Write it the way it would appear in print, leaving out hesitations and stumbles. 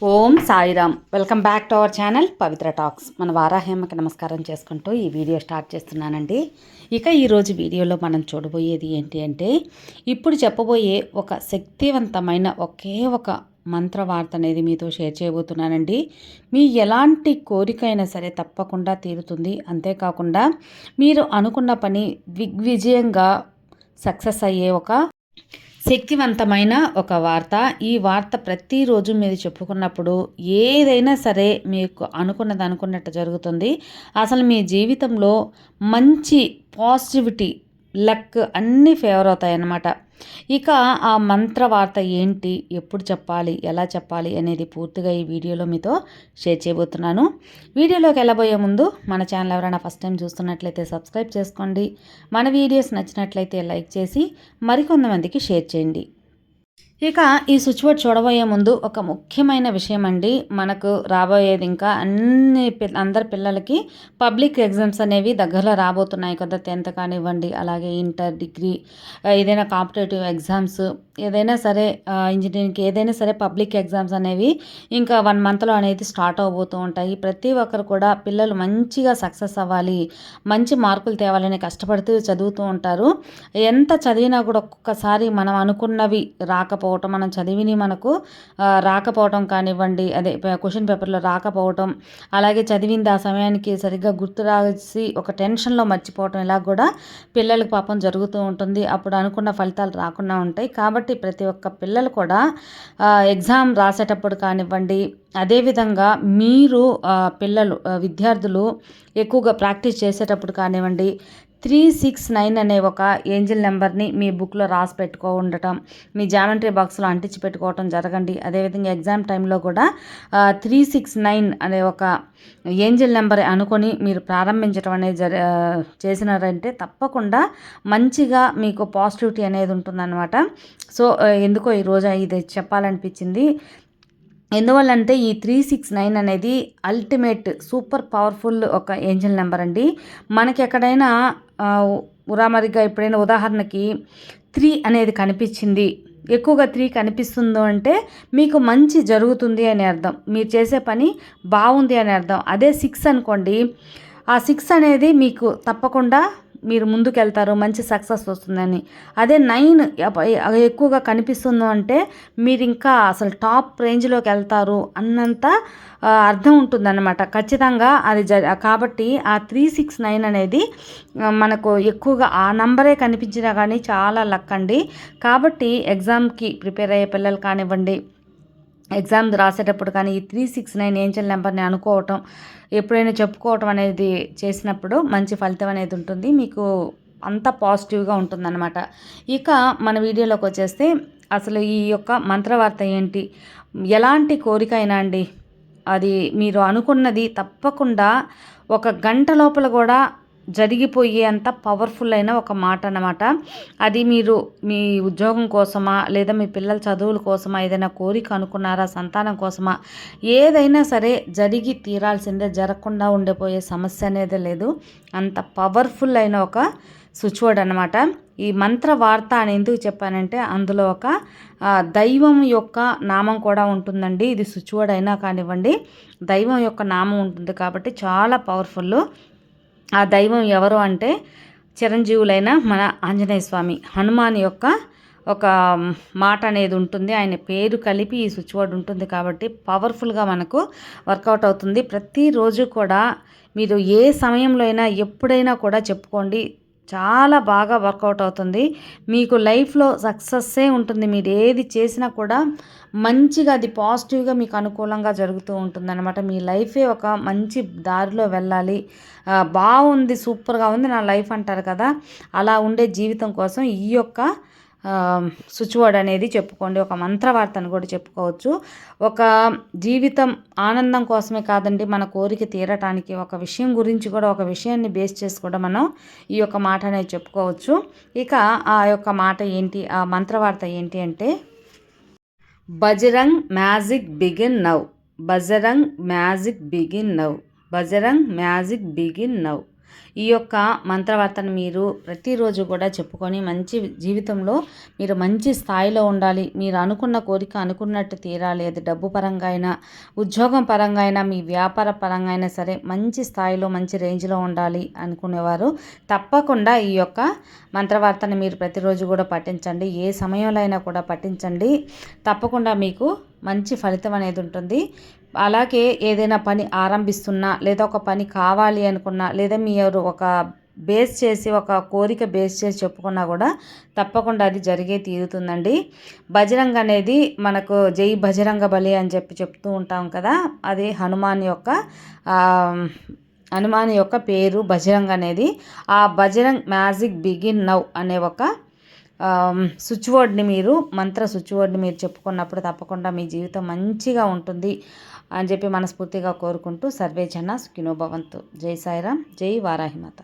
Om Sairam. Welcome back to our channel Pavitra talks. మన వారాహేమకి నమస్కారం చేసుకుంటూ ఈ వీడియో స్టార్ట్ చేస్తున్నానండి. ఇక ఈరోజు వీడియోలో మనం చూడబోయేది ఏంటి అంటే, ఇప్పుడు చెప్పబోయే ఒక శక్తివంతమైన ఒకే ఒక మంత్రవార్త అనేది మీతో షేర్ చేయబోతున్నానండి. మీ ఎలాంటి కోరికైనా సరే తప్పకుండా తీరుతుంది. అంతేకాకుండా మీరు అనుకున్న పని దిగ్విజయంగా సక్సెస్ అయ్యే ఒక శక్తివంతమైన ఒక వార్త. ఈ వార్త ప్రతిరోజు మీరు చెప్పుకున్నప్పుడు ఏదైనా సరే మీకు అనుకున్నది అనుకున్నట్టు జరుగుతుంది. అసలు మీ జీవితంలో మంచి పాజిటివిటీ, లక్ అన్నీ ఫేవర్ అవుతాయి అన్నమాట. ఇక ఆ మంత్ర వార్త ఏంటి, ఎప్పుడు చెప్పాలి, ఎలా చెప్పాలి అనేది పూర్తిగా ఈ వీడియోలో మీతో షేర్ చేయబోతున్నాను. వీడియోలోకి వెళ్ళబోయే ముందు మన ఛానల్ ఎవరైనా ఫస్ట్ టైం చూస్తున్నట్లయితే సబ్స్క్రైబ్ చేసుకోండి. మన వీడియోస్ నచ్చినట్లయితే లైక్ చేసి మరికొంతమందికి షేర్ చేయండి. ఇక ఈ స్విచ్ బోర్డ్ చూడబోయే ముందు ఒక ముఖ్యమైన విషయం అండి. మనకు రాబోయేది ఇంకా అందరి పిల్లలకి పబ్లిక్ ఎగ్జామ్స్ అనేవి దగ్గరలో రాబోతున్నాయి కదా. 10th కానివ్వండి, అలాగే ఇంటర్, డిగ్రీ, ఏదైనా కాంపిటేటివ్ ఎగ్జామ్స్, ఏదైనా సరే ఇంజనీరింగ్కి ఏదైనా సరే పబ్లిక్ ఎగ్జామ్స్ అనేవి ఇంకా 1 monthలో అనేది స్టార్ట్ అవబోతూ ఉంటాయి. ప్రతి ఒక్కరు కూడా పిల్లలు మంచిగా సక్సెస్ అవ్వాలి, మంచి మార్కులు తేవాలని కష్టపడుతూ చదువుతూ ఉంటారు. ఎంత చదివినా కూడా ఒక్కొక్కసారి మనం అనుకున్నవి రాకపోవటం, మనం చదివిని మనకు రాకపోవటం కానివ్వండి, అదే క్వశ్చన్ పేపర్లో రాకపోవటం, అలాగే చదివింది ఆ సమయానికి సరిగ్గా గుర్తు రాసి ఒక టెన్షన్లో మర్చిపోవటం, ఇలా కూడా పిల్లలకు పాపం జరుగుతూ ఉంటుంది. అప్పుడు అనుకున్న ఫలితాలు రాకుండా ఉంటాయి. కాబట్టి ప్రతి ఒక్క పిల్లలు కూడా ఎగ్జామ్ రాసేటప్పుడు కానివ్వండి, అదేవిధంగా మీరు పిల్లలు విద్యార్థులు ఎక్కువగా ప్రాక్టీస్ చేసేటప్పుడు కానివ్వండి, 369 అనే ఒక ఏంజిల్ నెంబర్ని మీ బుక్లో రాసి పెట్టుకో ఉండటం, మీ జామెంట్రీ బాక్స్లో అంటించి పెట్టుకోవటం జరగండి. అదేవిధంగా ఎగ్జామ్ టైంలో కూడా 369 అనే ఒక ఏంజిల్ నెంబర్ అనుకొని మీరు ప్రారంభించడం అనేది చేసినారంటే తప్పకుండా మంచిగా మీకు పాజిటివిటీ అనేది ఉంటుందన్నమాట. సో ఎందుకో ఈరోజు ఇది చెప్పాలనిపించింది. ఎందువల్లంటే ఈ 369 అనేది అల్టిమేట్ సూపర్ పవర్ఫుల్ ఒక ఏంజల్ నెంబర్ అండి. మనకి ఎక్కడైనా ఉరామరిగా ఎప్పుడైనా ఉదాహరణకి 3 అనేది కనిపించింది, ఎక్కువగా 3 కనిపిస్తుందో అంటే మీకు మంచి జరుగుతుంది అని అర్థం, మీరు చేసే పని బాగుంది అని అర్థం. అదే 6 అనుకోండి, ఆ 6 అనేది మీకు తప్పకుండా మీరు ముందుకెళ్తారు, మంచి సక్సెస్ వస్తుందని. అదే 9 ఎక్కువగా కనిపిస్తుందో అంటే మీరు ఇంకా అసలు టాప్ రేంజ్లోకి వెళ్తారు అన్నంత అర్థం ఉంటుందన్నమాట. ఖచ్చితంగా అది కాబట్టి ఆ 369 అనేది మనకు ఎక్కువగా ఆ నంబరే కనిపించినా కానీ చాలా లక్ అండి. కాబట్టి ఎగ్జామ్కి ప్రిపేర్ అయ్యే పిల్లలు కానివ్వండి, ఎగ్జామ్ రాసేటప్పుడు కానీ ఈ 369 ఏంజల్ నెంబర్ని అనుకోవటం, ఎప్పుడైనా చెప్పుకోవటం అనేది చేసినప్పుడు మంచి ఫలితం అనేది ఉంటుంది. మీకు అంత పాజిటివ్గా ఉంటుందన్నమాట. ఇక మన వీడియోలోకి వచ్చేస్తే అసలు ఈ యొక్క మంత్రవార్త ఏంటి, ఎలాంటి కోరిక అయినా అండి, అది మీరు అనుకున్నది తప్పకుండా ఒక గంట లోపల కూడా జరిగిపోయేంత పవర్ఫుల్ అయిన ఒక మాట అన్నమాట. అది మీరు మీ ఉద్యోగం కోసమా, లేదా మీ పిల్లల చదువుల కోసమా, ఏదైనా కోరిక అనుకున్నారా, సంతానం కోసమా, ఏదైనా సరే జరిగి తీరాల్సిందే, జరగకుండా ఉండిపోయే సమస్య అనేది లేదు. అంత పవర్ఫుల్ అయిన ఒక స్విచ్ వర్డ్ అనమాట. ఈ మంత్ర వార్త అని ఎందుకు చెప్పానంటే అందులో ఒక దైవం యొక్క నామం కూడా ఉంటుందండి. ఇది స్విచ్ వర్డ్ అయినా కానివ్వండి, దైవం యొక్క నామం ఉంటుంది కాబట్టి చాలా పవర్ఫుల్. ఆ దైవం ఎవరు అంటే చిరంజీవులైన మన ఆంజనేయ స్వామి, హనుమాన్ యొక్క ఒక మాట అనేది ఉంటుంది. ఆయన పేరు కలిపి ఈ స్విచ్ వర్డ్ ఉంటుంది కాబట్టి పవర్ఫుల్గా మనకు వర్కౌట్ అవుతుంది. ప్రతిరోజు కూడా మీరు ఏ సమయంలో అయినా ఎప్పుడైనా కూడా చెప్పుకోండి, చాలా బాగా వర్కౌట్ అవుతుంది. మీకు లైఫ్లో సక్సెస్సే ఉంటుంది. మీరు ఏది చేసినా కూడా మంచిగా అది పాజిటివ్గా మీకు అనుకూలంగా జరుగుతూ ఉంటుందన్నమాట. మీ లైఫే ఒక మంచి దారిలో వెళ్ళాలి, బాగుంది, సూపర్గా ఉంది నా లైఫ్ అంటారు కదా, అలా ఉండే జీవితం కోసం ఈ యొక్క స్విచ్ వర్డ్ అనేది చెప్పుకోండి. ఒక మంత్రవార్తను కూడా చెప్పుకోవచ్చు. ఒక జీవితం ఆనందం కోసమే కాదండి, మన కోరిక తీరటానికి ఒక విషయం గురించి కూడా, ఒక విషయాన్ని బేస్ చేసి కూడా మనం ఈ యొక్క మాట అనేది చెప్పుకోవచ్చు. ఇక ఆ యొక్క మాట ఏంటి, ఆ మంత్రవార్త ఏంటి అంటే, Bajrang magic begin now, Bajrang magic begin now, Bajrang magic begin now. ఈ యొక్క మంత్రవార్తను మీరు ప్రతిరోజు కూడా చెప్పుకొని మంచి జీవితంలో మీరు మంచి స్థాయిలో ఉండాలి, మీరు అనుకున్న కోరిక అనుకున్నట్టు తీరాలి. అది డబ్బు పరంగా అయినా, ఉద్యోగం పరంగా అయినా, మీ వ్యాపార పరంగా అయినా సరే మంచి స్థాయిలో మంచి రేంజ్లో ఉండాలి అనుకునేవారు తప్పకుండా ఈ యొక్క మంత్రవార్తను మీరు ప్రతిరోజు కూడా పఠించండి. ఏ సమయంలో అయినా కూడా పఠించండి. తప్పకుండా మీకు మంచి ఫలితం అనేది ఉంటుంది. అలాగే ఏదైనా పని ఆరంభిస్తున్నా, లేదా ఒక పని కావాలి అనుకున్నా, లేదా మీరు ఒక బేస్ చేసి ఒక కోరిక బేస్ చేసి చెప్పుకున్నా కూడా తప్పకుండా అది జరిగే తీరుతుందండి. బజరంగ్ అనేది మనకు జై బజరంగ బలి అని చెప్తూ ఉంటాం కదా, అది హనుమాన్ యొక్క పేరు బజరంగ్ అనేది. ఆ బజరంగ్ మ్యాజిక్ బిగిన్ నౌ అనే ఒక స్విచ్ వర్డ్ని మంత్ర స్విచ్ వర్డ్ని మీరు చెప్పుకున్నప్పుడు తప్పకుండా మీ జీవితం మంచిగా ఉంటుంది అని చెప్పి మనస్ఫూర్తిగా కోరుకుంటూ సర్వే జన సుఖినో భవంతు. జై సాయిరామ్, జై వారాహిమాత.